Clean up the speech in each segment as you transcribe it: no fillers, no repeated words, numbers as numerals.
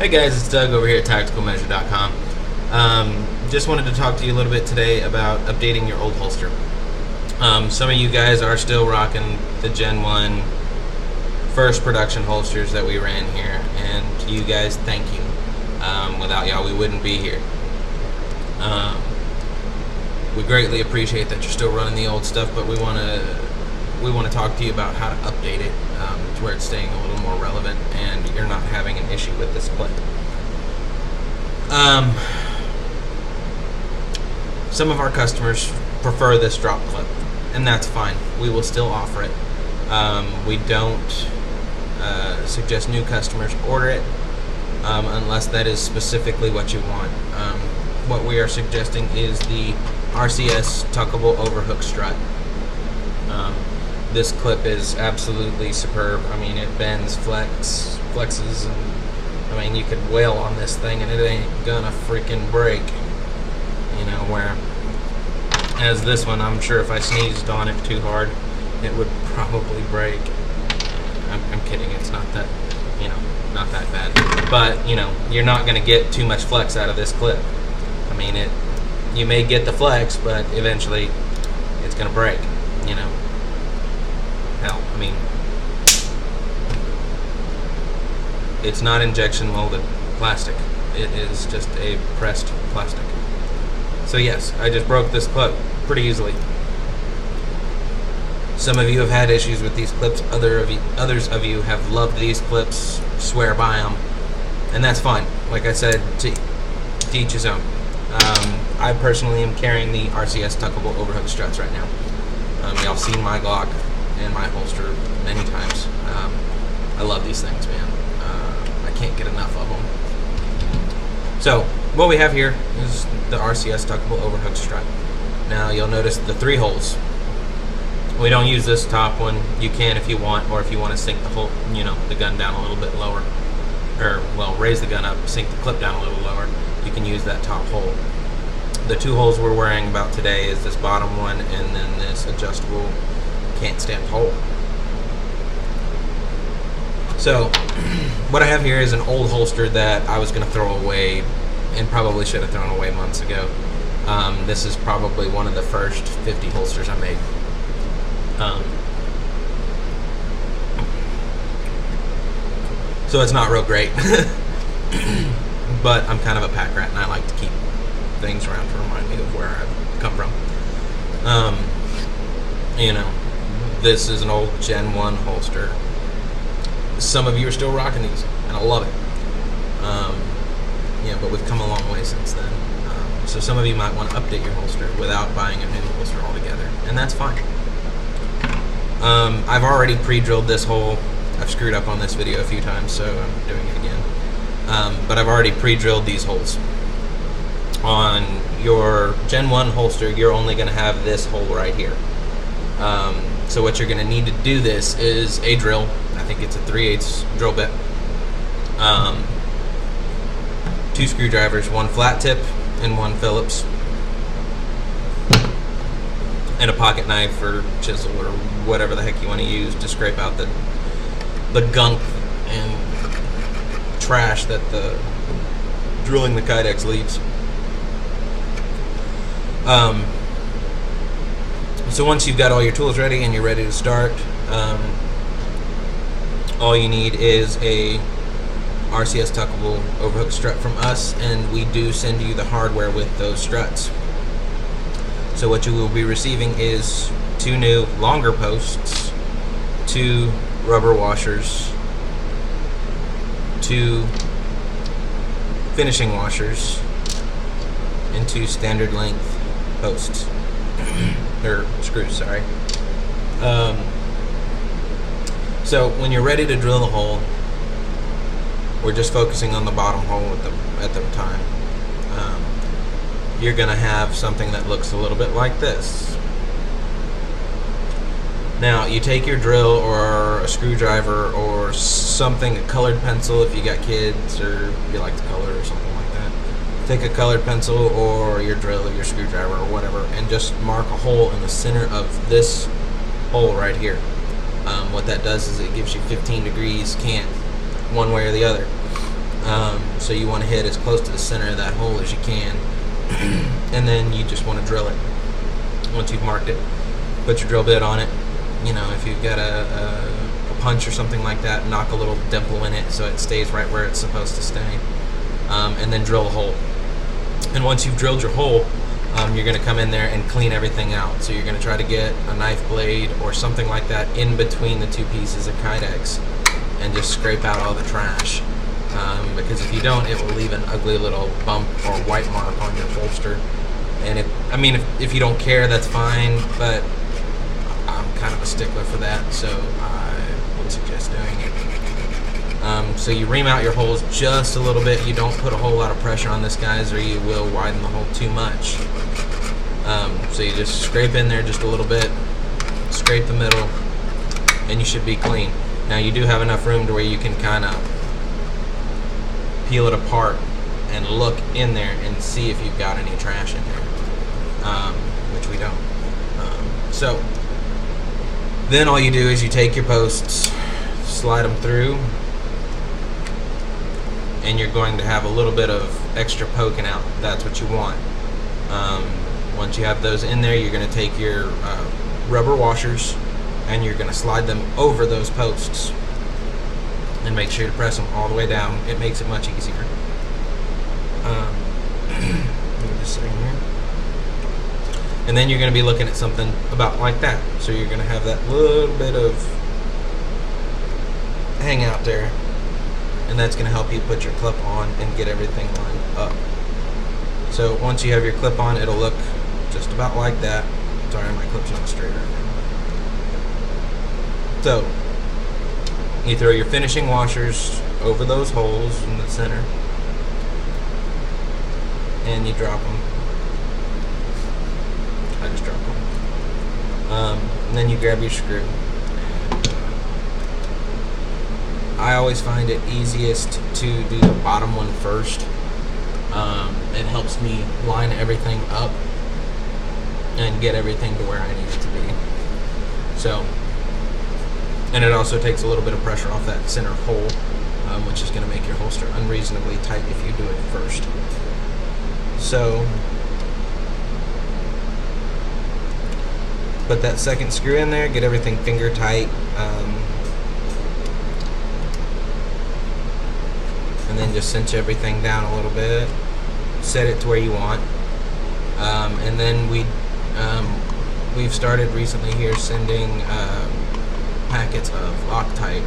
Hey guys, it's Doug over here at tacticalmeasure.com. Just wanted to talk to you a little bit today about updating your old holster. Some of you guys are still rocking the Gen 1 first production holsters that we ran here, and to you guys, thank you. Without y'all, we wouldn't be here. We greatly appreciate that you're still running the old stuff, but we want to talk to you about how to update it to where it's staying a little more relevant and you're not having an issue with this clip. Some of our customers prefer this drop clip, and that's fine. We will still offer it. We don't suggest new customers order it unless that is specifically what you want. What we are suggesting is the RCS tuckable overhook strut. This clip is absolutely superb. I mean, it bends, flexes, and I mean, you could wail on this thing and it ain't gonna freaking break. You know, where as this one, I'm sure if I sneezed on it too hard, it would probably break. I'm kidding, it's not that, you know, not that bad. But, you know, you're not gonna get too much flex out of this clip. I mean, you may get the flex, but eventually it's gonna break, you know. Hell, I mean, it's not injection molded plastic. It is just a pressed plastic. So yes, I just broke this clip pretty easily. Some of you have had issues with these clips. Others of you have loved these clips, swear by them, and that's fine. Like I said, to each his own. I personally am carrying the RCS tuckable overhook struts right now. Y'all seen my Glock and my holster many times. I love these things, man. I can't get enough of them. So what we have here is the RCS tuckable overhook strut. Now you'll notice the 3 holes. We don't use this top one. You can if you want, or if you want to sink the whole, you know, the gun down a little bit lower, or well, raise the gun up, sink the clip down a little lower. You can use that top hole. The 2 holes we're worrying about today is this bottom one and then this adjustable can't stamp hole. So what I have here is an old holster that I was going to throw away and probably should have thrown away months ago. This is probably one of the first 50 holsters I made. So it's not real great. But I'm kind of a pack rat and I like to keep things around to remind me of where I've come from. You know, this is an old Gen 1 holster. Some of you are still rocking these, and I love it. Yeah, but we've come a long way since then. So some of you might want to update your holster without buying a new holster altogether, and that's fine. I've already pre-drilled this hole. I've screwed up on this video a few times, so I'm doing it again. But I've already pre-drilled these holes. On your Gen 1 holster, you're only going to have this hole right here. So what you're going to need to do this is a drill. I think it's a 3/8 drill bit. 2 screwdrivers, 1 flat tip and 1 Phillips. And a pocket knife or chisel or whatever the heck you want to use to scrape out the gunk and trash that the drilling the Kydex leaves. So once you've got all your tools ready and you're ready to start, all you need is a RCS tuckable overhook strut from us, and we do send you the hardware with those struts. So what you will be receiving is 2 new longer posts, 2 rubber washers, 2 finishing washers, and 2 standard length posts. Or screws, sorry. So when you're ready to drill the hole, we're just focusing on the bottom hole at the time. You're gonna have something that looks a little bit like this. Now you take your drill or a screwdriver or something, a colored pencil if you got kids or you like to color or something like that. Take a colored pencil or your drill or your screwdriver or whatever and just mark a hole in the center of this hole right here. What that does is it gives you 15 degrees cant one way or the other. So you want to hit as close to the center of that hole as you can, and then you just want to drill it. Once you've marked it, put your drill bit on it. You know, if you've got a punch or something like that, knock a little dimple in it so it stays right where it's supposed to stay, and then drill a hole. And once you've drilled your hole, you're going to come in there and clean everything out. So you're going to try to get a knife blade or something like that in between the two pieces of Kydex and just scrape out all the trash. Because if you don't, it will leave an ugly little bump or white mark on your holster. And if you don't care, that's fine, but I'm kind of a stickler for that, so I would suggest doing it. So you ream out your holes just a little bit. You don't put a whole lot of pressure on this, guys, or you will widen the hole too much. So you just scrape in there just a little bit, scrape the middle, and you should be clean. Now you do have enough room to where you can kind of peel it apart and look in there and see if you've got any trash in there, which we don't. So then all you do is you take your posts, slide them through, and you're going to have a little bit of extra poking out. That's what you want. Once you have those in there, you're going to take your rubber washers and you're going to slide them over those posts and make sure to press them all the way down. It makes it much easier. Let me just say here. And then you're going to be looking at something about like that. So you're going to have that little bit of hang out there, and that's going to help you put your clip on and get everything lined up. So once you have your clip on, it'll look just about like that. Sorry, my clip's not straight right now. So you throw your finishing washers over those holes in the center, and you drop them. I just dropped them. And then you grab your screw. I always find it easiest to do the bottom one first. It helps me line everything up and get everything to where I need it to be. So, and it also takes a little bit of pressure off that center hole, which is going to make your holster unreasonably tight if you do it first. So, put that second screw in there, get everything finger tight, and then just cinch everything down a little bit, set it to where you want, and then we've started recently here sending packets of Loctite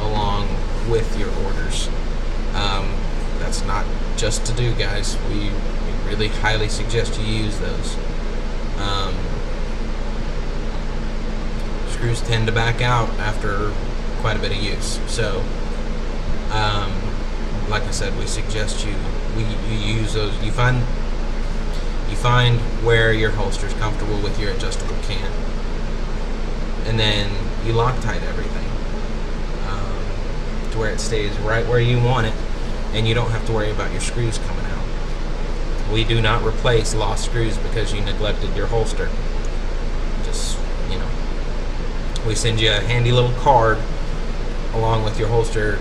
along with your orders. That's not just to do, guys. We really highly suggest you use those. Screws tend to back out after quite a bit of use, so like I said, we suggest you use those. You find where your holster is comfortable with your adjustable can, and then you Loctite everything to where it stays right where you want it, and you don't have to worry about your screws coming out. We do not replace lost screws because you neglected your holster. Just, you know, we send you a handy little card along with your holster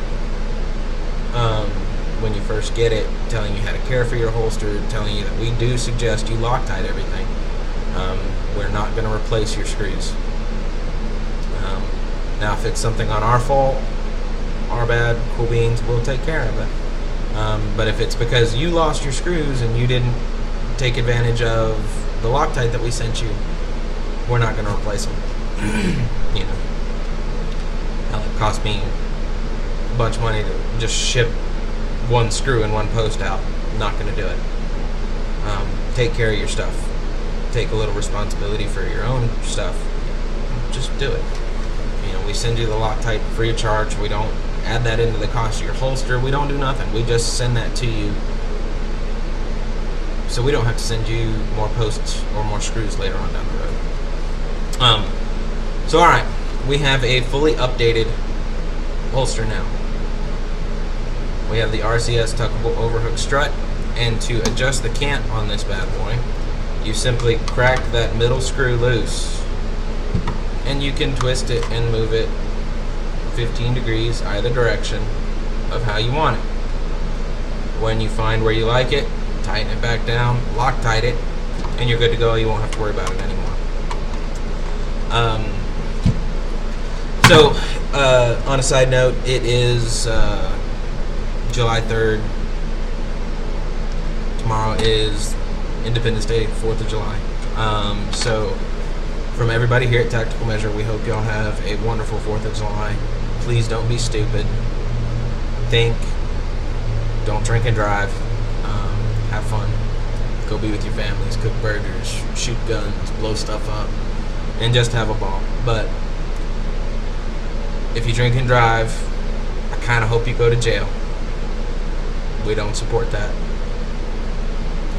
when you first get it, telling you how to care for your holster, telling you that we do suggest you Loctite everything. We're not going to replace your screws. Now, if it's something on our fault, our bad, cool beans, we'll take care of it. But if it's because you lost your screws and you didn't take advantage of the Loctite that we sent you, we're not going to replace them. You know, hell, it cost me a bunch of money to just ship one screw and one post out. Not going to do it. Take care of your stuff. Take a little responsibility for your own stuff. Just do it. You know, we send you the Loctite free of charge. We don't add that into the cost of your holster. We don't do nothing. We just send that to you, so we don't have to send you more posts or more screws later on down the road. So all right, we have a fully updated holster now. We have the RCS tuckable overhook strut, and to adjust the cant on this bad boy, you simply crack that middle screw loose, and you can twist it and move it 15 degrees either direction of how you want it. When you find where you like it, tighten it back down, Loctite it, and you're good to go. You won't have to worry about it anymore. So, on a side note, it is July 3rd. Tomorrow is Independence Day, 4th of July. So, from everybody here at Tactical Measure, we hope y'all have a wonderful 4th of July. Please don't be stupid. Think. Don't drink and drive. Have fun. Go be with your families. Cook burgers. Shoot guns. Blow stuff up. And just have a ball. But if you drink and drive, I kind of hope you go to jail. We don't support that.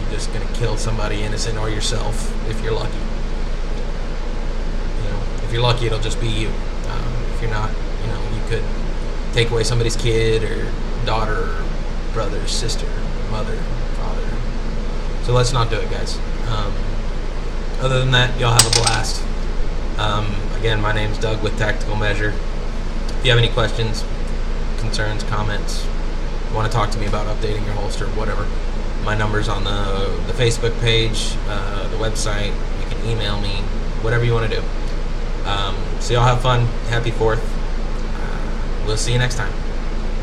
You're just going to kill somebody innocent or yourself if you're lucky. You know, if you're lucky, it'll just be you. If you're not, you know, you could take away somebody's kid or daughter or brother, sister, mother, father. So let's not do it, guys. Other than that, y'all have a blast. Again, my name's Doug with Tactical Measure. If you have any questions, concerns, comments, want to talk to me about updating your holster, whatever, my number's on the Facebook page, the website. You can email me, whatever you want to do. So y'all have fun. Happy 4th. We'll see you next time.